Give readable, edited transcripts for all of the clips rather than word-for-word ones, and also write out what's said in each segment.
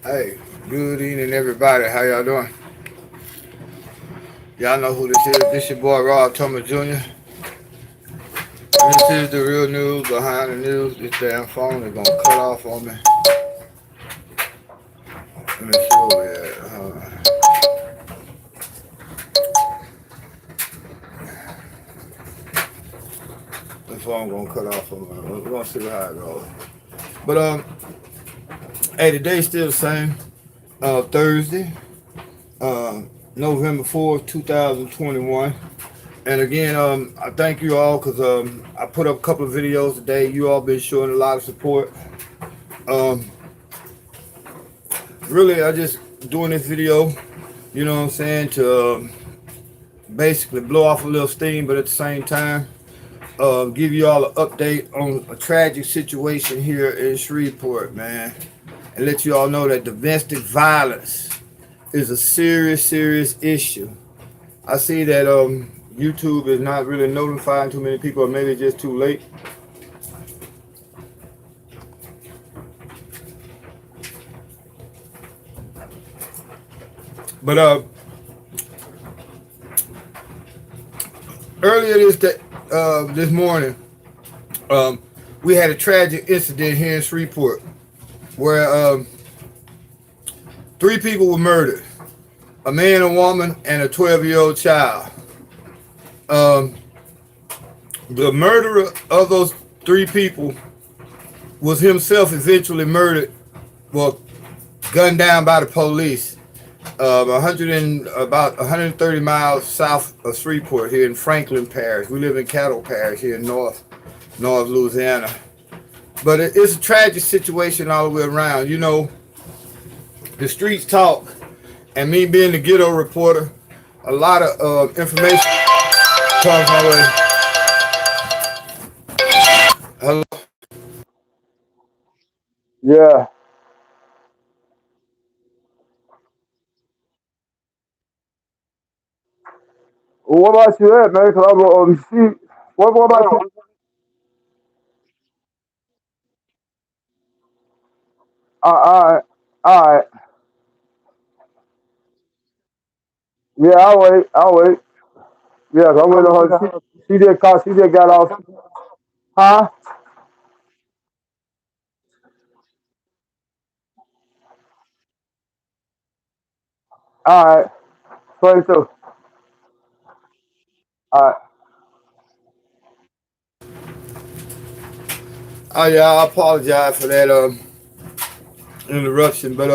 Hey, good evening, everybody. How y'all doing? Y'all know who this is. This your boy Rob Thomas Jr. This is the real news behind the news. This damn phone is gonna cut off on me. Let me see where we at. The phone gonna cut off on me. We're gonna see how it goes. But hey, today's still the same. Thursday, November 4th, 2021. And again, I thank you all because I put up a couple of videos today. You all been showing a lot of support. Really, I just doing this video, you know what I'm saying, to basically blow off a little steam, but at the same time, give you all an update on a tragic situation here in Shreveport, man. And let you all know that domestic violence is a serious issue. I see that YouTube is not really notifying too many people, or maybe it's just too late. But earlier this morning, we had a tragic incident here in Shreveport where 3 people were murdered: a man, a woman, and a 12-year-old child. The murderer of those 3 people was himself eventually murdered, well, gunned down by the police, about 130 miles south of Shreveport, here in Franklin Parish. We live in Cattle Parish here in North Louisiana. But it's a tragic situation all the way around. You know, the streets talk, and me being the ghetto reporter, a lot of information comes my way. Hello? Yeah. Well, what about you at, man? Cause I'm see. What about you? All right. Yeah, I'll wait. Yeah, 'cause I'm waiting on her. She did call. She just got off. Huh? All right. 22. All right. Oh yeah, I apologize for that interruption, but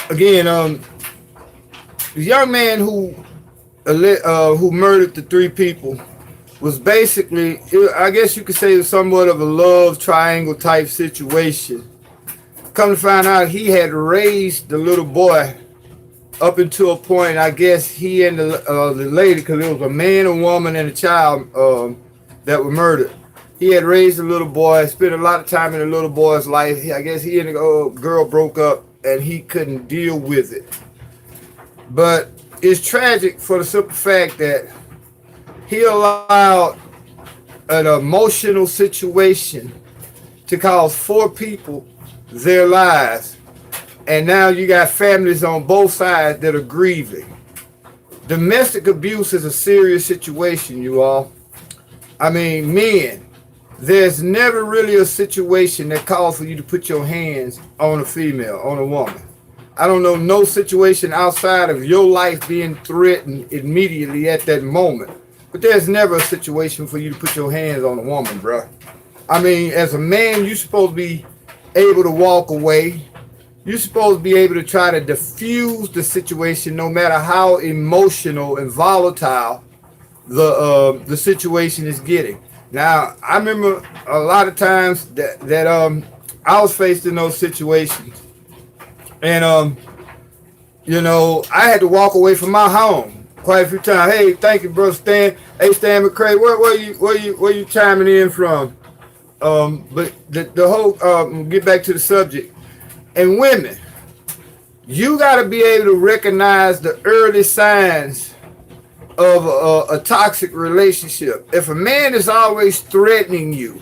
again, the young man who murdered the 3 people was basically, I guess you could say, it was somewhat of a love triangle type situation. Come to find out, he had raised the little boy up until a point. I guess he and the lady, because it was a man, a woman, and a child that were murdered. He had raised a little boy, spent a lot of time in the little boy's life. I guess he and the girl broke up, and he couldn't deal with it. But it's tragic for the simple fact that he allowed an emotional situation to cause 4 people their lives. And now you got families on both sides that are grieving. Domestic abuse is a serious situation, you all. I mean, men, there's never really a situation that calls for you to put your hands on a female, on a woman. I don't know no situation outside of your life being threatened immediately at that moment. But there's never a situation for you to put your hands on a woman, bro. I mean, as a man, you're supposed to be able to walk away. You're supposed to be able to try to diffuse the situation, no matter how emotional and volatile the situation is getting. Now, I remember a lot of times that I was faced in those situations, and you know, I had to walk away from my home quite a few times. Hey, thank you, bro, Stan. Hey, Stan McCray, where you chiming in from? But the whole get back to the subject. And women, you got to be able to recognize the early signs of a toxic relationship. If a man is always threatening you,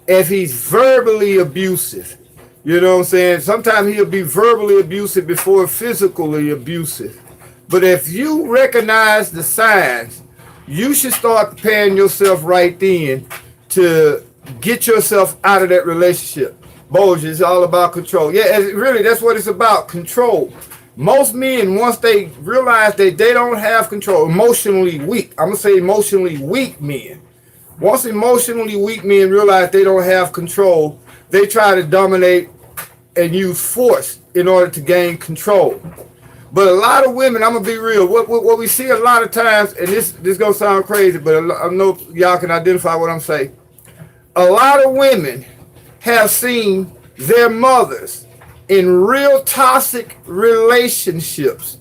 if he's verbally abusive, You know what I'm saying? Sometimes he'll be verbally abusive before physically abusive. But if you recognize the signs, you should start preparing yourself right then to get yourself out of that relationship. Boja, it's all about control. Yeah, really, that's what it's about, control. Most men, once they realize that they don't have control, emotionally weak, I'm going to say emotionally weak men. Once emotionally weak men realize they don't have control, they try to dominate and use force in order to gain control. But a lot of women, I'm going to be real, what we see a lot of times, and this going to sound crazy, but I know y'all can identify what I'm saying. A lot of women have seen their mothers in real toxic relationships.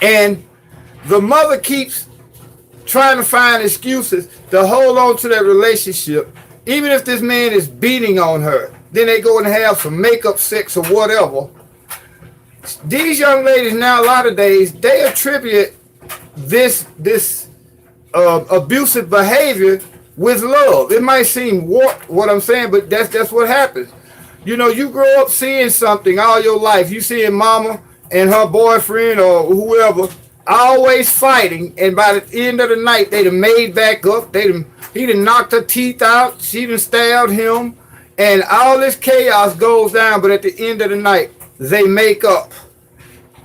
And the mother keeps trying to find excuses to hold on to that relationship, even if this man is beating on her. Then they go and have some makeup sex or whatever. These young ladies now, a lot of days, they attribute this abusive behavior with love. It might seem warped, what I'm saying, but that's what happens. You know, you grow up seeing something all your life. You seeing mama and her boyfriend or whoever always fighting, and by the end of the night, they done made back up. He done knocked her teeth out. She done stabbed him, and all this chaos goes down. But at the end of the night, they make up.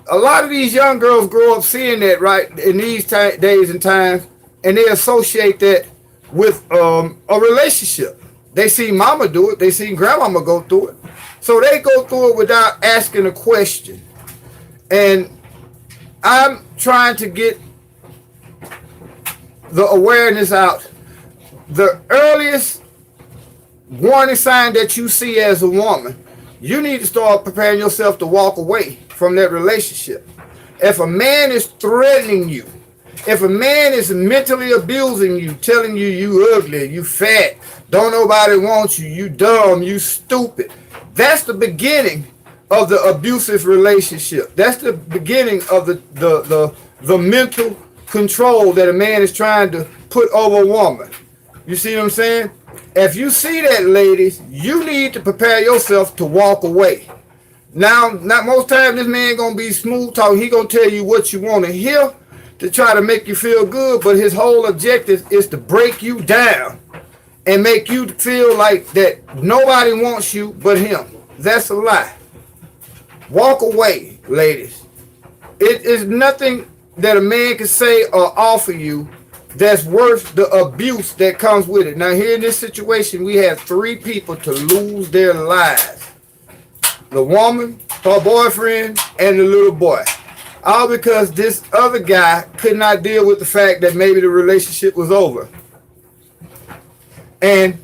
A lot of these young girls grow up seeing that, right, in these days and times, and they associate that with a relationship. They see mama do it. They see grandmama go through it. So they go through it without asking a question. And I'm trying to get the awareness out. The earliest warning sign that you see as a woman, you need to start preparing yourself to walk away from that relationship. If a man is threatening you, if a man is mentally abusing you, telling you you ugly, you fat, don't nobody want you, you dumb, you stupid, that's the beginning of the abusive relationship. That's the beginning of the mental control that a man is trying to put over a woman. You see what I'm saying? If you see that, ladies, you need to prepare yourself to walk away. Now, not most times this man gonna be smooth talking. He gonna tell you what you want to hear to try to make you feel good, but his whole objective is to break you down and make you feel like that nobody wants you but him. That's a lie. Walk away, ladies. It is nothing that a man can say or offer you that's worth the abuse that comes with it. Now, here in this situation, we had 3 people to lose their lives. The woman, her boyfriend, and the little boy. All because this other guy could not deal with the fact that maybe the relationship was over. And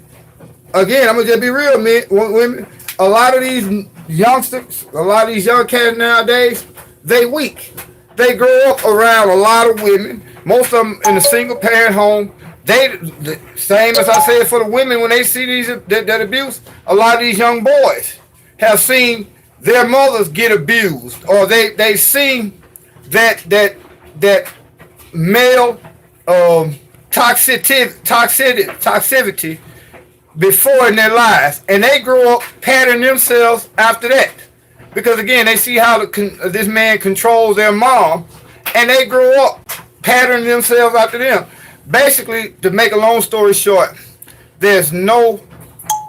again, I'm going to just be real, men, women. A lot of these youngsters, a lot of these young cats nowadays, they weak. They grow up around a lot of women. Most of them in a single parent home. They, the same as I said for the women, when they see these that abuse, a lot of these young boys have seen their mothers get abused, or they seen that male toxicity before in their lives, and they grow up patterning themselves after that, because again they see how this man controls their mom, and they grow up patterning themselves after them. Basically, to make a long story short, there's no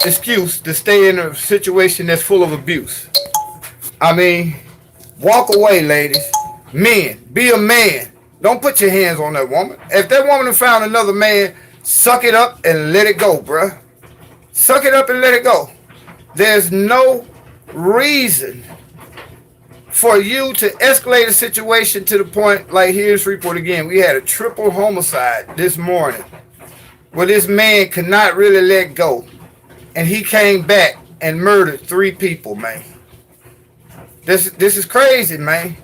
excuse to stay in a situation that's full of abuse. I mean, walk away, ladies. Men, be a man. Don't put your hands on that woman. If that woman has found another man, suck it up and let it go, bruh. Suck it up and let it go. There's no reason for you to escalate a situation to the point, like here's Freeport again. We had a triple homicide this morning where this man could not really let go. And he came back and murdered 3 people, man. This is crazy, man.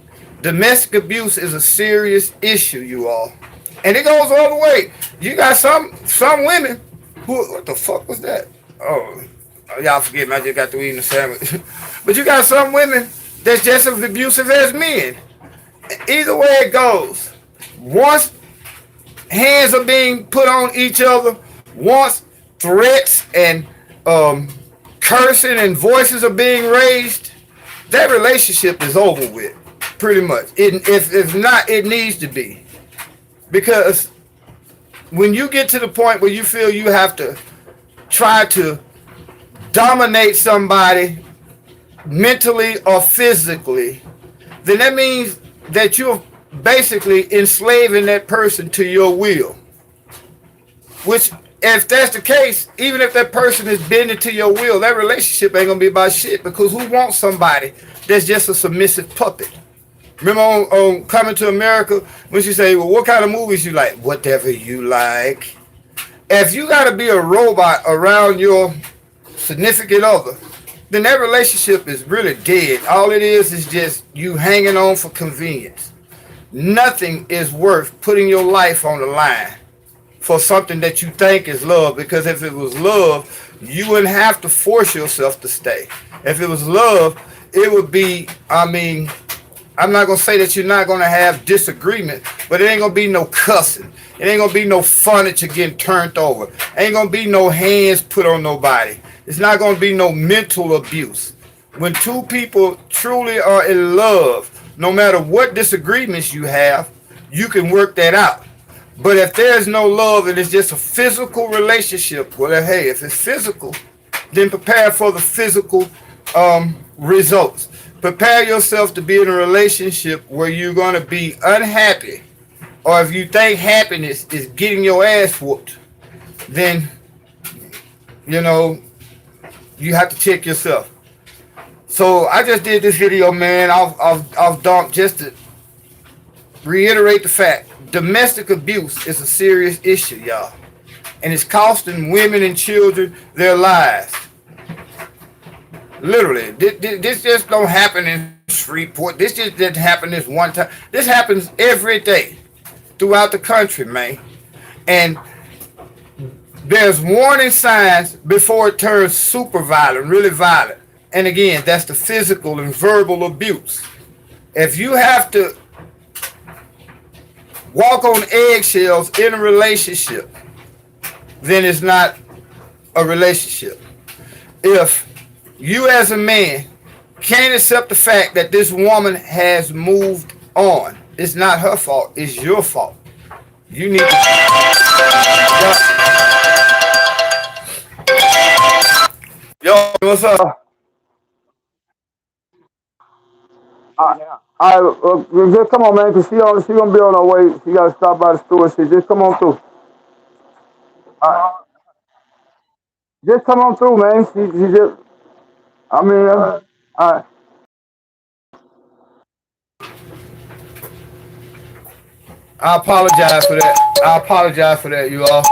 Domestic abuse is a serious issue, you all. And it goes all the way. You got some women who, what the fuck was that? Oh, y'all forgive me, I just got to eat a sandwich. But you got some women that's just as abusive as men. Either way it goes. Once hands are being put on each other, once threats and cursing and voices are being raised, that relationship is over with, pretty much. If not, it needs to be. Because when you get to the point where you feel you have to try to dominate somebody mentally or physically, then that means that you're basically enslaving that person to your will. Which, if that's the case, even if that person is bending to your will, that relationship ain't gonna be about shit. Because who wants somebody that's just a submissive puppet? Remember on Coming to America, when she say, well, what kind of movies you like? Whatever you like. If you gotta be a robot around your significant other, then that relationship is really dead. All it is just you hanging on for convenience. Nothing is worth putting your life on the line for something that you think is love, because if it was love, you wouldn't have to force yourself to stay. If it was love, it would be, I mean, I'm not going to say that you're not going to have disagreement, but it ain't going to be no cussing. It ain't going to be no furniture getting turned over. Ain't going to be no hands put on nobody. It's not going to be no mental abuse. When two people truly are in love, no matter what disagreements you have, you can work that out. But if there's no love and it's just a physical relationship, well, hey, if it's physical, then prepare for the physical results. Prepare yourself to be in a relationship where you're going to be unhappy, or if you think happiness is getting your ass whooped, then, you know, you have to check yourself. So I just did this video, man. I've dumped just to reiterate the fact. Domestic abuse is a serious issue, y'all. And it's costing women and children their lives. Literally. This just don't happen in Shreveport. This just didn't happen this one time. This happens every day throughout the country, man. And there's warning signs before it turns super violent, really violent. And again, that's the physical and verbal abuse. If you have to walk on eggshells in a relationship, then it's not a relationship. If you as a man can't accept the fact that this woman has moved on, it's not her fault, it's your fault. You need to... Yo, what's up? All right, just come on, man, because she gonna be on her way. She gotta stop by the store and shit. Just come on through. All right. Just come on through, man. She just, I mean, all right. I apologize for that. I apologize for that, you all.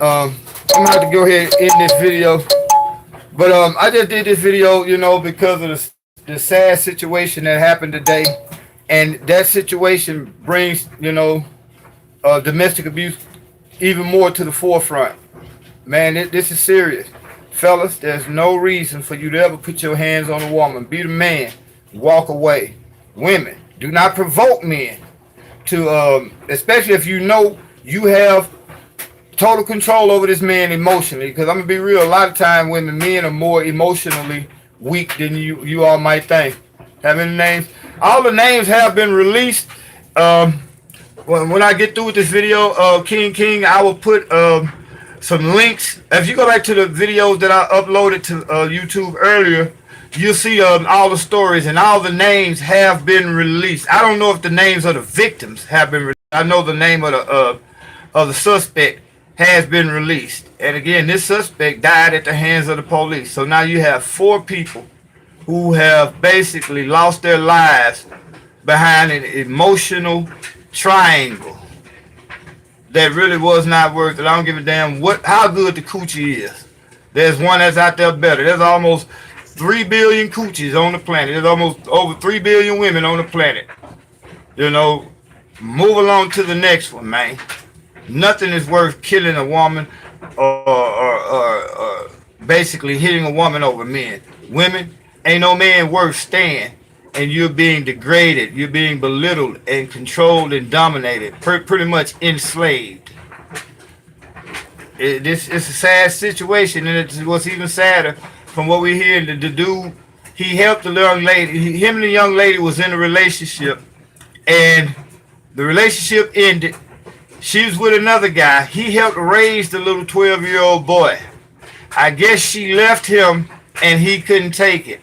I'm gonna have to go ahead and end this video. But I just did this video, you know, because of the sad situation that happened today. And that situation brings, you know, domestic abuse even more to the forefront. Man, this is serious. Fellas, there's no reason for you to ever put your hands on a woman. Be the man. Walk away. Women, do not provoke men to, especially if you know you have total control over this man emotionally. Because I'm going to be real, a lot of time women, men are more emotionally weak than you all might think. Have any names? All the names have been released. When I get through with this video, King, I will put some links. If you go back to the videos that I uploaded to YouTube earlier, you'll see all the stories, and all the names have been released. I don't know if the names of the victims have been released. I know the name of the suspect has been released. And again, this suspect died at the hands of the police. So now you have 4 people who have basically lost their lives behind an emotional triangle that really was not worth it. I don't give a damn how good the coochie is. There's one that's out there better. There's almost 3 billion coochies on the planet. There's almost over 3 billion women on the planet. You know, move along to the next one, man. Nothing is worth killing a woman or basically hitting a woman over men. Women, ain't no man worth staying, and you're being degraded, you're being belittled and controlled and dominated, pretty much enslaved. It's a sad situation, and it's what's even sadder from what we hear, the dude, he helped the young lady. Him and the young lady was in a relationship, and the relationship ended. She was with another guy. He helped raise the little 12-year-old boy. I guess she left him, and he couldn't take it.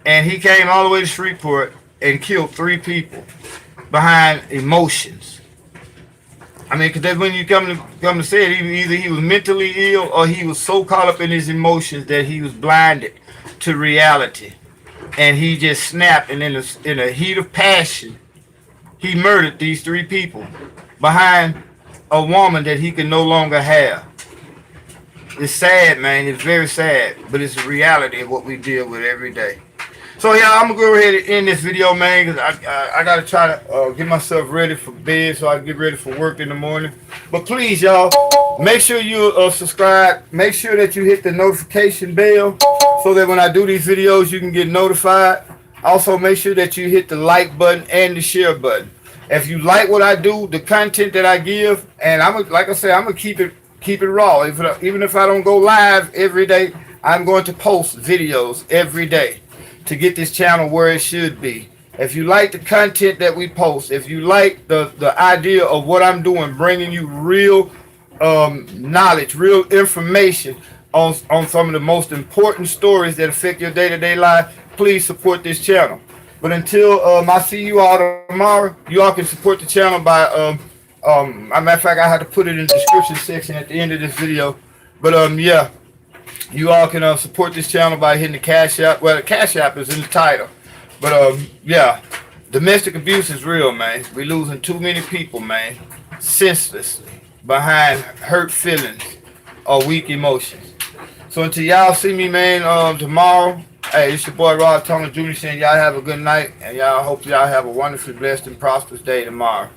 And he came all the way to Shreveport and killed 3 people behind emotions. I mean, because that's when you come to say it, either he was mentally ill or he was so caught up in his emotions that he was blinded to reality. And he just snapped, and in a heat of passion, he murdered these 3 people behind a woman that he could no longer have. It's sad, man. It's very sad, but it's the reality of what we deal with every day. So yeah, I'm gonna go ahead and end this video, man, because I gotta try to get myself ready for bed so I can get ready for work in the morning. But please, y'all, make sure you subscribe. Make sure that you hit the notification bell so that when I do these videos, you can get notified. Also, make sure that you hit the like button and the share button. If you like what I do, the content that I give, and like I said, I'm gonna keep it raw. Even if I don't go live every day, I'm going to post videos every day to get this channel where it should be. If you like the content that we post, if you like the idea of what I'm doing, bringing you real knowledge, real information on some of the most important stories that affect your day-to-day life, please support this channel. But until I see you all tomorrow, you all can support the channel by as a matter of fact, I have to put it in the description section at the end of this video. But yeah, you all can support this channel by hitting the Cash App. Well, the Cash App is in the title. But yeah, domestic abuse is real, man. We losing too many people, man, senselessly behind hurt feelings or weak emotions. So until y'all see me, man, tomorrow, hey, it's your boy Rod Thomas Jr. saying y'all have a good night, and y'all hope y'all have a wonderfully blessed and prosperous day tomorrow.